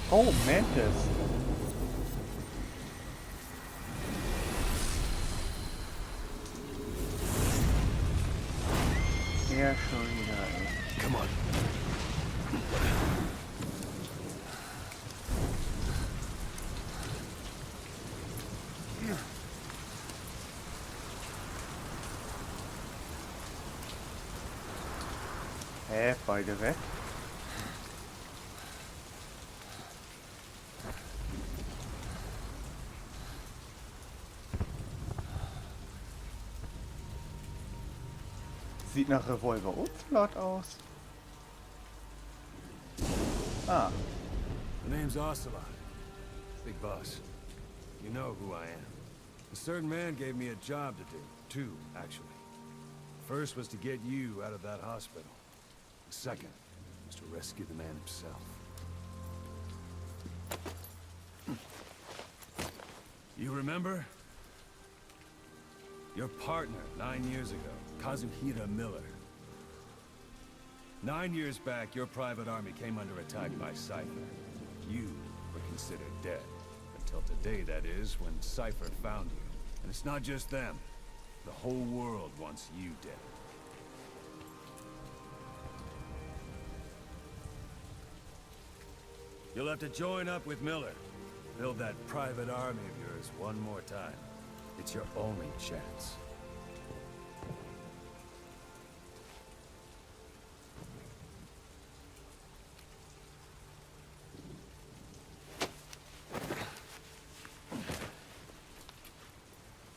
Oh, Mantis. Ja, schon wieder, ey. Come on. Hä, beide weg? Sieht nach Revolver Ocelot aus. Ah. The name's Ocelot. Big boss. You know who I am. A certain man gave me a job to do. Two, actually. First was to get you out of that hospital. The second was to rescue the man himself. You remember? Your partner 9 years ago, Kazuhira Miller. 9 years back, your private army came under attack by Cypher. You were considered dead. Until today, that is, when Cypher found you. And it's not just them. The whole world wants you dead. You'll have to join up with Miller. Build that private army of yours one more time. It's your only chance.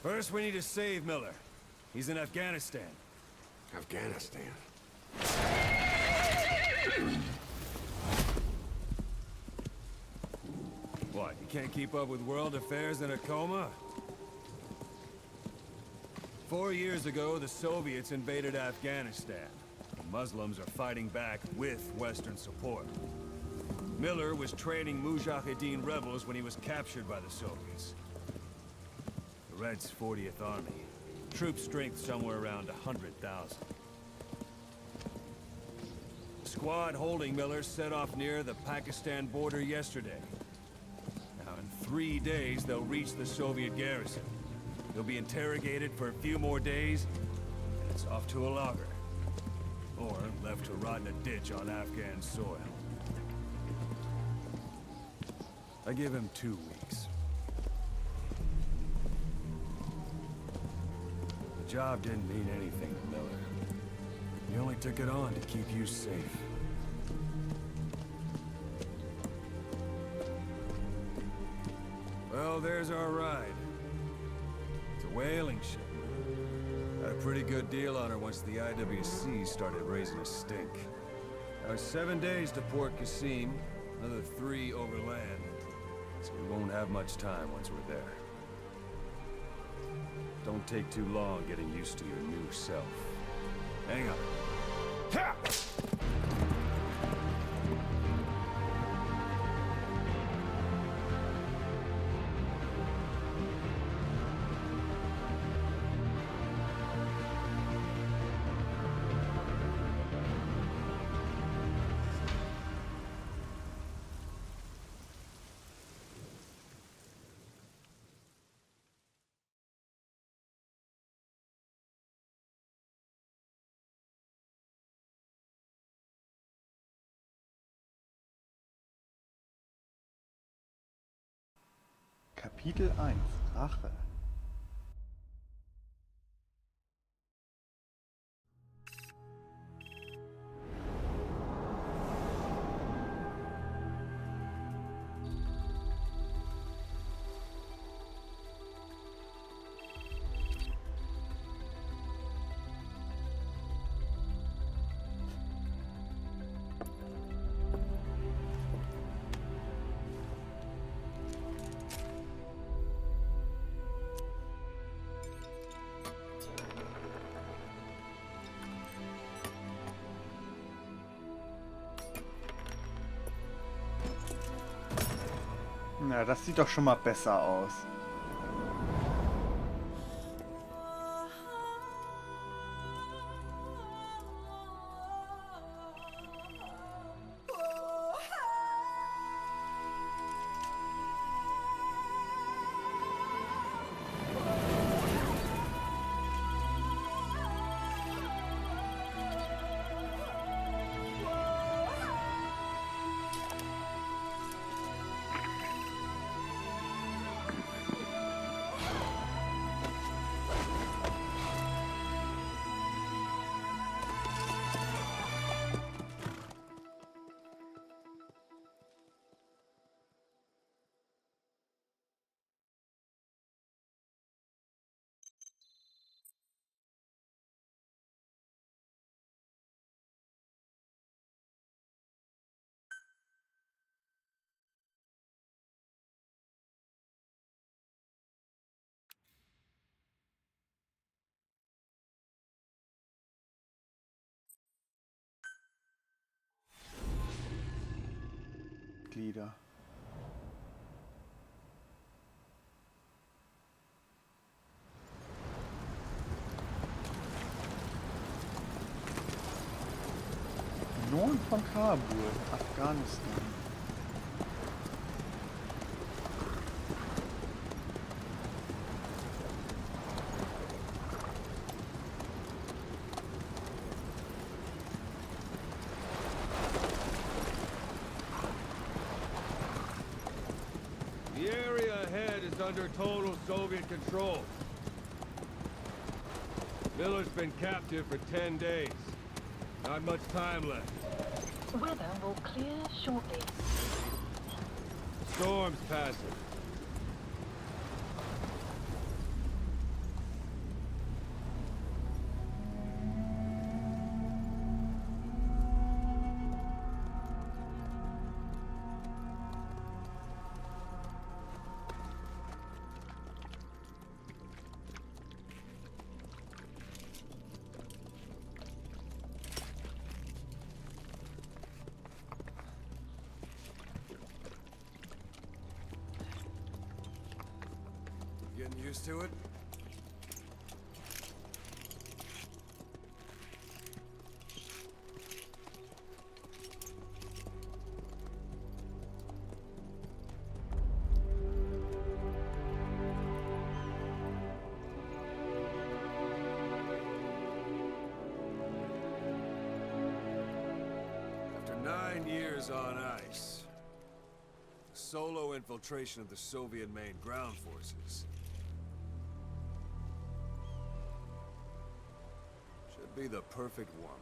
First, we need to save Miller. He's in Afghanistan. Afghanistan. What, you can't keep up with world affairs in a coma? 4 years ago, the Soviets invaded Afghanistan. The Muslims are fighting back with Western support. Miller was training Mujahideen rebels when he was captured by the Soviets. The Reds' 40th Army. Troop strength somewhere around 100,000. The squad holding Miller set off near the Pakistan border yesterday. Now, in 3 days, they'll reach the Soviet garrison. He'll be interrogated for a few more days, and it's off to a lager. Or left to rot in a ditch on Afghan soil. I give him 2 weeks. The job didn't mean anything to Miller. He only took it on to keep you safe. Well, there's our ride. It's a whaling ship. Had a pretty good deal on her once the IWC started raising a stink. Now it's 7 days to Port Qasim, another 3 overland. So we won't have much time once we're there. Don't take too long getting used to your new self. Hang on. Ha! Kapitel 1 Rache. Na, das sieht doch schon mal besser aus. wieder. Norden von Kabul, Afghanistan. The area ahead is under total Soviet control. Miller's been captive for 10 days. Not much time left. Weather will clear shortly. Storm's passing. Getting used to it? After 9 years on ice, solo infiltration of the Soviet main ground forces should be the perfect warm-up.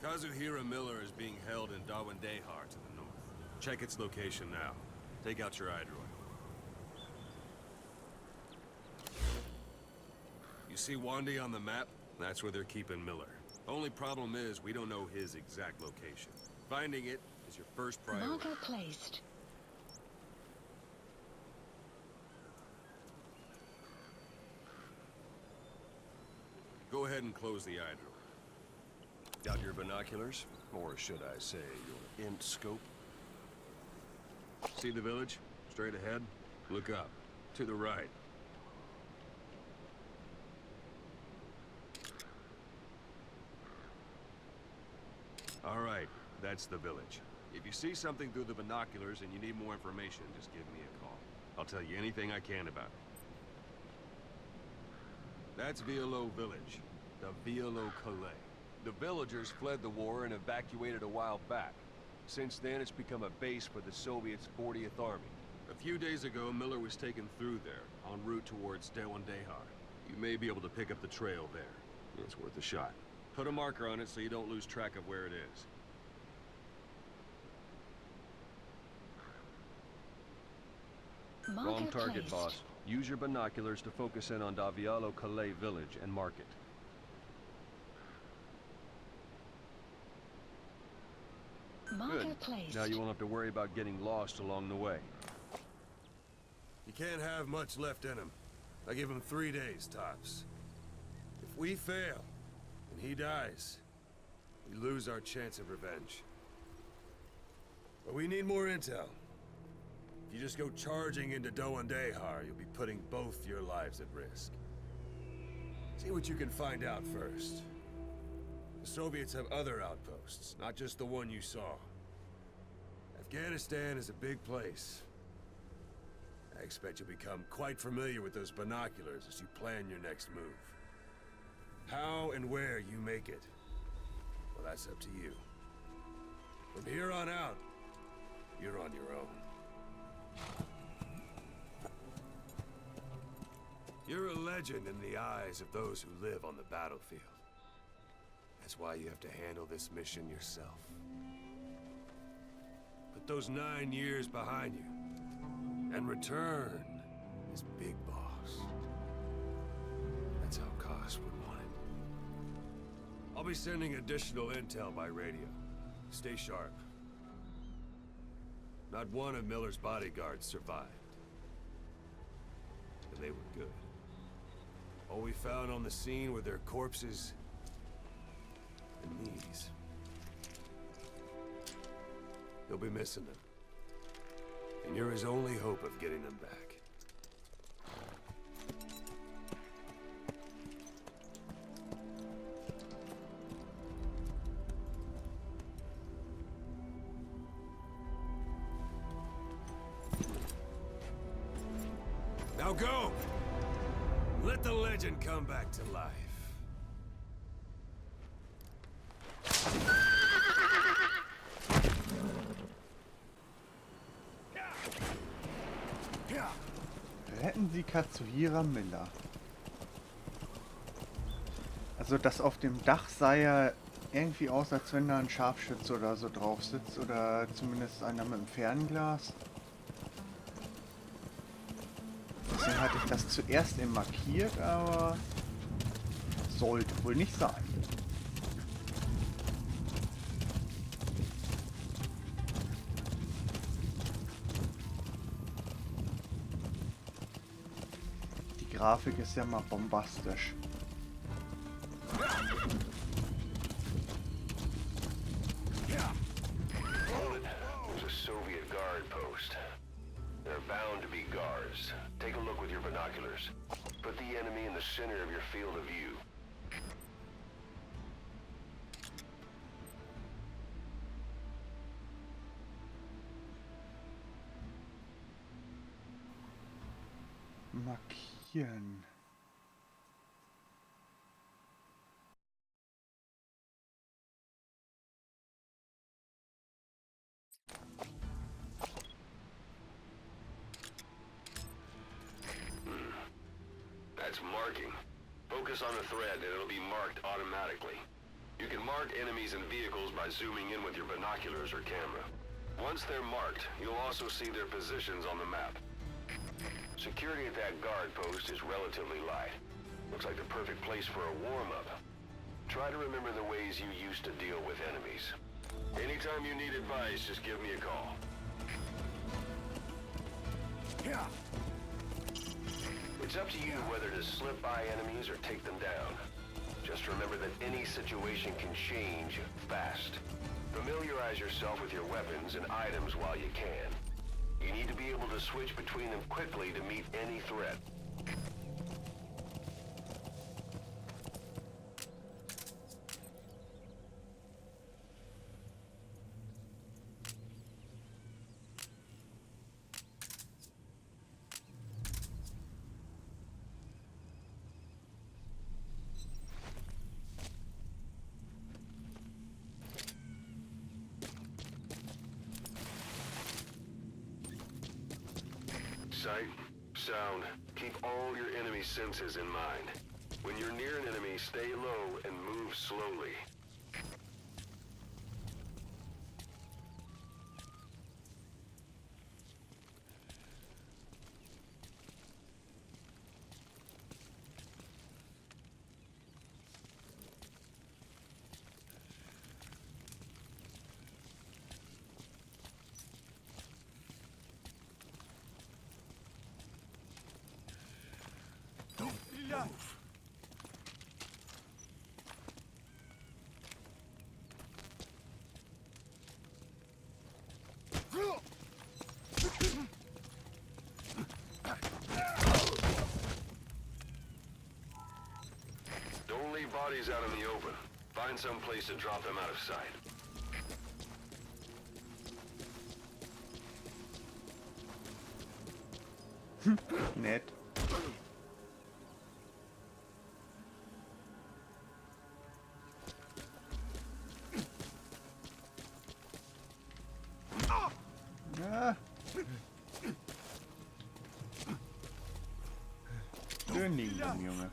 Kazuhira Miller is being held in Dawandehar to the north. Check its location now. Take out your iDroid. You see Wandi on the map? That's where they're keeping Miller. Only problem is, we don't know his exact location. Finding it is your first priority. Marker placed. Go ahead and close the iDroid. Got your binoculars? Or should I say, your int scope? See the village? Straight ahead? Look up. To the right. All right, that's the village. If you see something through the binoculars and you need more information, just give me a call. I'll tell you anything I can about it. That's Violo Village, the Violo Calais. The villagers fled the war and evacuated a while back. Since then, it's become a base for the Soviets' 40th Army. A few days ago, Miller was taken through there, en route towards Dawandehar. You may be able to pick up the trail there. It's worth a shot. Put a marker on it so you don't lose track of where it is. Marker Wrong target, placed. boss. Use your binoculars to focus in on Davialo Calais village and mark it. Marker Good. placed. Now you won't have to worry about getting lost along the way. You can't have much left in him. I give him 3 days, tops. If we fail, and he dies, we lose our chance of revenge. But we need more intel. If you just go charging into Dawandehar, you'll be putting both your lives at risk. See what you can find out first. The Soviets have other outposts, not just the one you saw. Afghanistan is a big place. I expect you'll become quite familiar with those binoculars as you plan your next move. How and where you make it, well, that's up to you. From here on out, you're on your own. You're a legend in the eyes of those who live on the battlefield. That's why you have to handle this mission yourself. Put those 9 years behind you, and return as Big Boss. That's how Koss would want it. I'll be sending additional intel by radio. Stay sharp. Not one of Miller's bodyguards survived. And they were good. All we found on the scene were their corpses and these. You'll be missing them. And you're his only hope of getting them back. Now go! Let the legend come back to life. Retten Sie Katsuhira Miller. Also das auf dem Dach sah ja irgendwie aus, als wenn da ein Scharfschütze oder so drauf sitzt. Oder zumindest einer mit dem Fernglas. Deswegen hatte ich das zuerst eben markiert, aber sollte wohl nicht sein. Die Grafik ist ja mal bombastisch. There's a Soviet guard post. There are bound to be guards. Take a look with your binoculars. Put the enemy in the center of your field of view. Markieren. That's marking. Focus on the thread and it'll be marked automatically. You can mark enemies and vehicles by zooming in with your binoculars or camera. Once they're marked, you'll also see their positions on the map. Security at that guard post is relatively light. Looks like the perfect place for a warm-up. Try to remember the ways you used to deal with enemies. Anytime you need advice, just give me a call. It's up to you whether to slip by enemies or take them down. Just remember that any situation can change fast. Familiarize yourself with your weapons and items while you can. You need to be able to switch between them quickly to meet any threat. Sight, sound, keep all your enemy senses in mind. When you're near an enemy, stay low and move slowly. Don't leave bodies out in the open. Find some place to drop them out of sight. Nett. Ja. Schön liegen, Junge.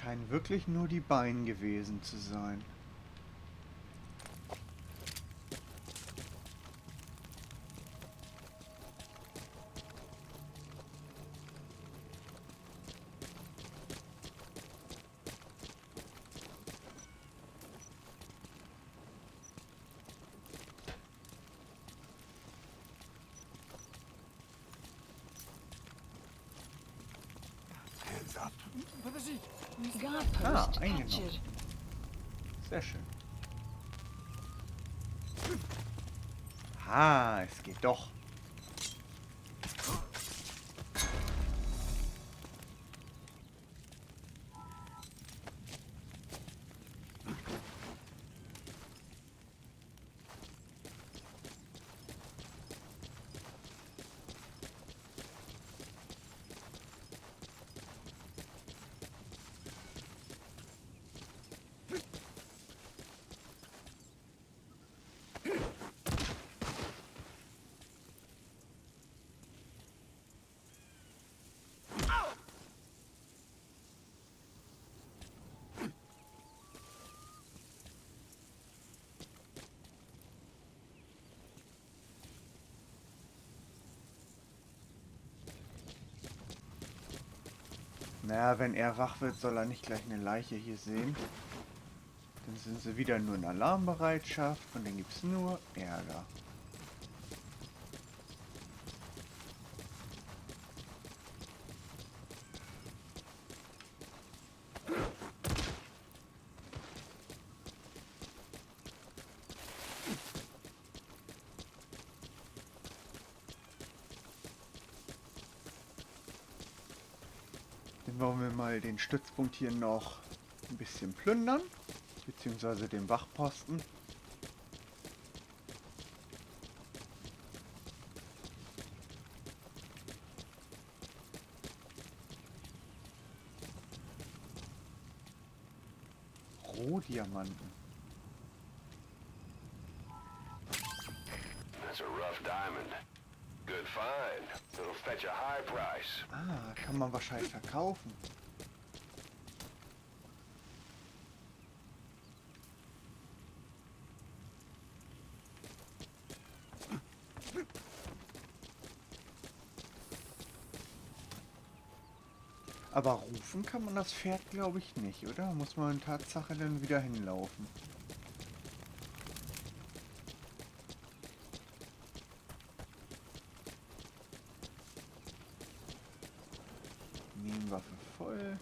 Scheinen wirklich nur die Beine gewesen zu sein. Guardpost eingenommen. captured. Sehr schön. Ah, es geht doch. Naja, wenn er wach wird, soll er nicht gleich eine Leiche hier sehen. Dann sind sie wieder nur in Alarmbereitschaft und dann gibt es nur Ärger. Dann wollen wir mal den Stützpunkt hier noch ein bisschen plündern, beziehungsweise den Wachposten. Rohdiamanten. That's a rough diamond. Good find. It'll fetch a high price. Ah, kann man wahrscheinlich verkaufen. Aber rufen kann man das Pferd, glaube ich, nicht, oder? Muss man in Tatsache dann wieder hinlaufen. Nebenwaffe voll.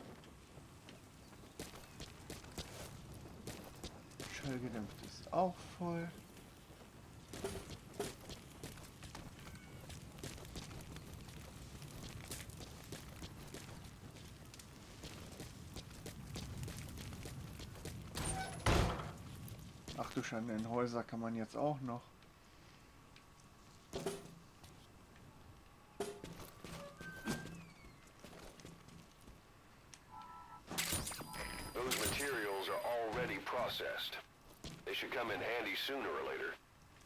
Schallgedämpft ist auch voll. Ach du Schande, in Häuser kann man jetzt auch noch. Those materials are already processed. They should come in handy sooner or later.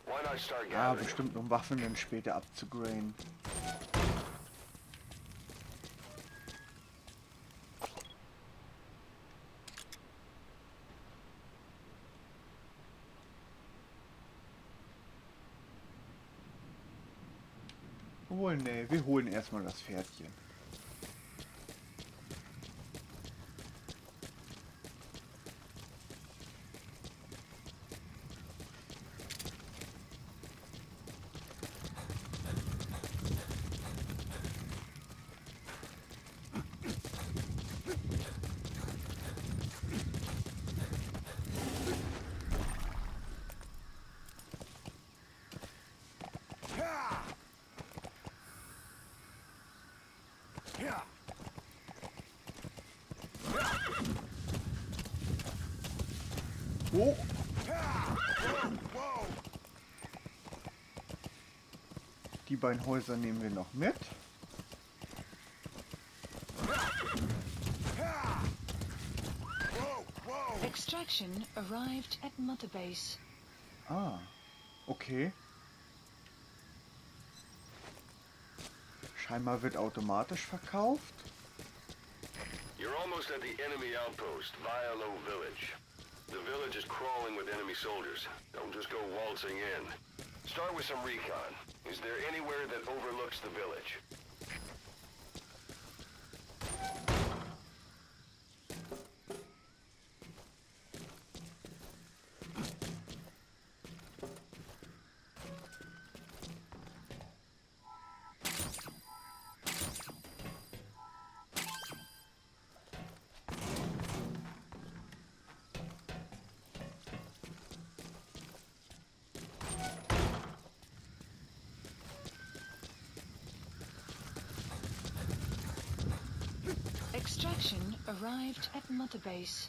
Why not start Ah, gathering? bestimmt um Waffen dann später abzugraden. Obwohl, nee, wir holen erstmal das Pferdchen. Oh! Die beiden Häuser nehmen wir noch mit. Extraction arrived at Mother Base. Ah, okay. Scheinbar wird automatisch verkauft. You're almost at the enemy outpost, Violo Village. The village is crawling with enemy soldiers. Don't just go waltzing in. Start with some recon. Is there anywhere that overlooks the village? Extraction arrived at Mother Base.